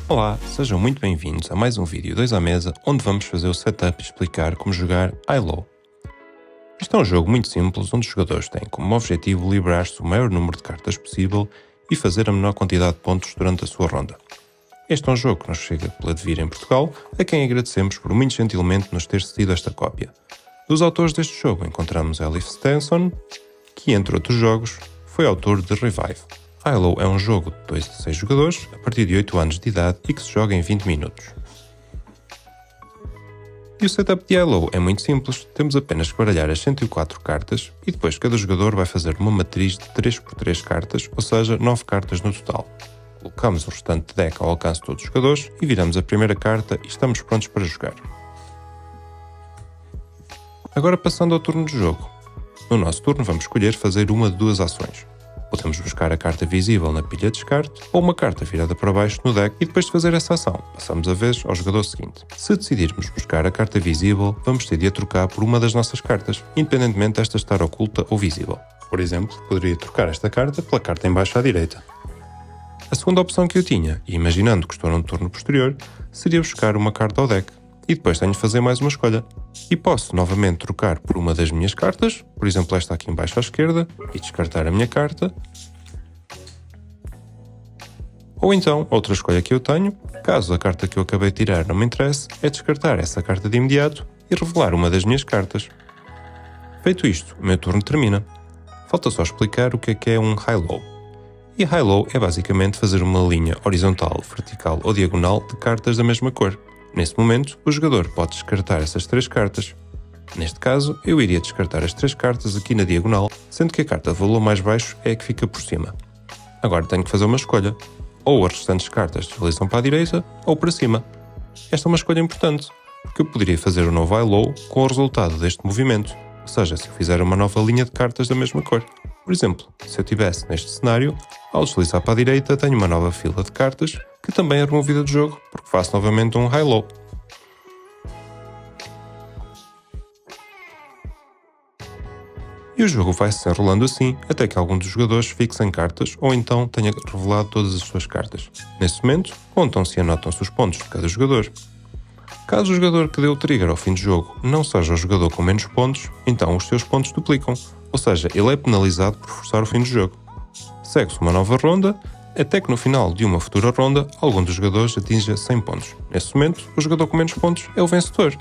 Olá, sejam muito bem-vindos a mais um vídeo 2 à mesa, onde vamos fazer o setup e explicar como jogar High-Low. Este é um jogo muito simples, onde os jogadores têm como objetivo liberar-se o maior número de cartas possível e fazer a menor quantidade de pontos durante a sua ronda. Este é um jogo que nos chega pela Devir em Portugal, a quem agradecemos por muito gentilmente nos ter cedido esta cópia. Dos autores deste jogo encontramos Elif Stenson, que entre outros jogos foi autor de Revive. High-Low é um jogo de 2 a 6 jogadores, a partir de 8 anos de idade e que se joga em 20 minutos. E o setup de High-Low é muito simples, temos apenas que baralhar as 104 cartas e depois cada jogador vai fazer uma matriz de 3x3 cartas, ou seja, 9 cartas no total. Colocamos o restante deck ao alcance de todos os jogadores e viramos a primeira carta e estamos prontos para jogar. Agora passando ao turno de jogo. No nosso turno vamos escolher fazer uma de duas ações. Podemos buscar a carta visível na pilha de descarte ou uma carta virada para baixo no deck e depois de fazer essa ação, passamos a vez ao jogador seguinte. Se decidirmos buscar a carta visível, vamos ter de a trocar por uma das nossas cartas, independentemente desta estar oculta ou visível. Por exemplo, poderia trocar esta carta pela carta em baixo à direita. A segunda opção que eu tinha, e imaginando que estou num turno posterior, seria buscar uma carta ao deck. E depois tenho de fazer mais uma escolha. E posso novamente trocar por uma das minhas cartas, por exemplo esta aqui em baixo à esquerda, e descartar a minha carta. Ou então, outra escolha que eu tenho, caso a carta que eu acabei de tirar não me interesse, é descartar essa carta de imediato e revelar uma das minhas cartas. Feito isto, o meu turno termina. Falta só explicar o que é um High-Low. E High-Low é basicamente fazer uma linha horizontal, vertical ou diagonal de cartas da mesma cor. Nesse momento, o jogador pode descartar essas 3 cartas. Neste caso, eu iria descartar as 3 cartas aqui na diagonal, sendo que a carta de valor mais baixo é a que fica por cima. Agora tenho que fazer uma escolha. Ou as restantes cartas deslizam para a direita ou para cima. Esta é uma escolha importante, porque eu poderia fazer um novo High-Low com o resultado deste movimento, ou seja, se eu fizer uma nova linha de cartas da mesma cor. Por exemplo, se eu estivesse neste cenário, ao deslizar para a direita tenho uma nova fila de cartas que também é removida do jogo, porque faço novamente um High-Low. E o jogo vai se enrolando assim, até que algum dos jogadores fique sem cartas ou então tenha revelado todas as suas cartas. Nesse momento, contam-se e anotam-se os pontos de cada jogador. Caso o jogador que deu o trigger ao fim do jogo não seja o jogador com menos pontos, então os seus pontos duplicam, ou seja, ele é penalizado por forçar o fim do jogo. Segue-se uma nova ronda, até que no final de uma futura ronda, algum dos jogadores atinja 100 pontos. Nesse momento, o jogador com menos pontos é o vencedor.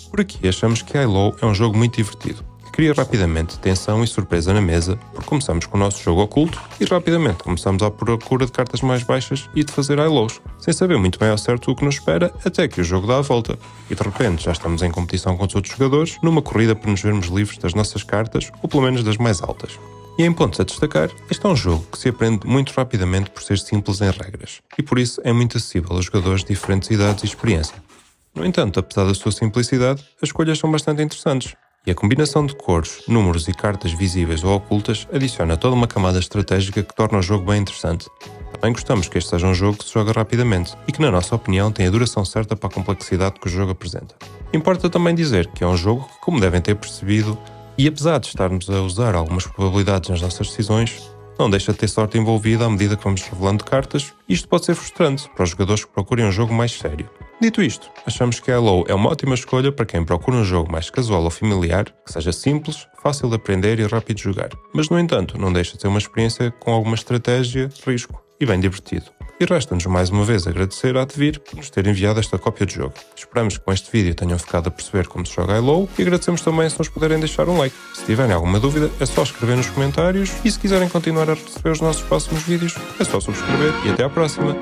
Por aqui achamos que High-Low é um jogo muito divertido, que cria rapidamente tensão e surpresa na mesa, porque começamos com o nosso jogo oculto e rapidamente começamos à procura de cartas mais baixas e de fazer High-Lows, sem saber muito bem ao certo o que nos espera, até que o jogo dá a volta. E de repente já estamos em competição com os outros jogadores, numa corrida para nos vermos livres das nossas cartas, ou pelo menos das mais altas. E em pontos a destacar, este é um jogo que se aprende muito rapidamente por ser simples em regras, e por isso é muito acessível a jogadores de diferentes idades e experiência. No entanto, apesar da sua simplicidade, as escolhas são bastante interessantes, e a combinação de cores, números e cartas visíveis ou ocultas adiciona toda uma camada estratégica que torna o jogo bem interessante. Também gostamos que este seja um jogo que se joga rapidamente, e que na nossa opinião tem a duração certa para a complexidade que o jogo apresenta. Importa também dizer que é um jogo que, como devem ter percebido, e apesar de estarmos a usar algumas probabilidades nas nossas decisões, não deixa de ter sorte envolvida à medida que vamos revelando cartas, e isto pode ser frustrante para os jogadores que procurem um jogo mais sério. Dito isto, achamos que High-Low é uma ótima escolha para quem procura um jogo mais casual ou familiar, que seja simples, fácil de aprender e rápido de jogar. Mas, no entanto, não deixa de ser uma experiência com alguma estratégia, risco e bem divertido. E resta-nos mais uma vez agradecer à Devir por nos ter enviado esta cópia de jogo. Esperamos que com este vídeo tenham ficado a perceber como se joga High-Low e agradecemos também se nos puderem deixar um like. Se tiverem alguma dúvida é só escrever nos comentários e se quiserem continuar a receber os nossos próximos vídeos é só subscrever e até à próxima!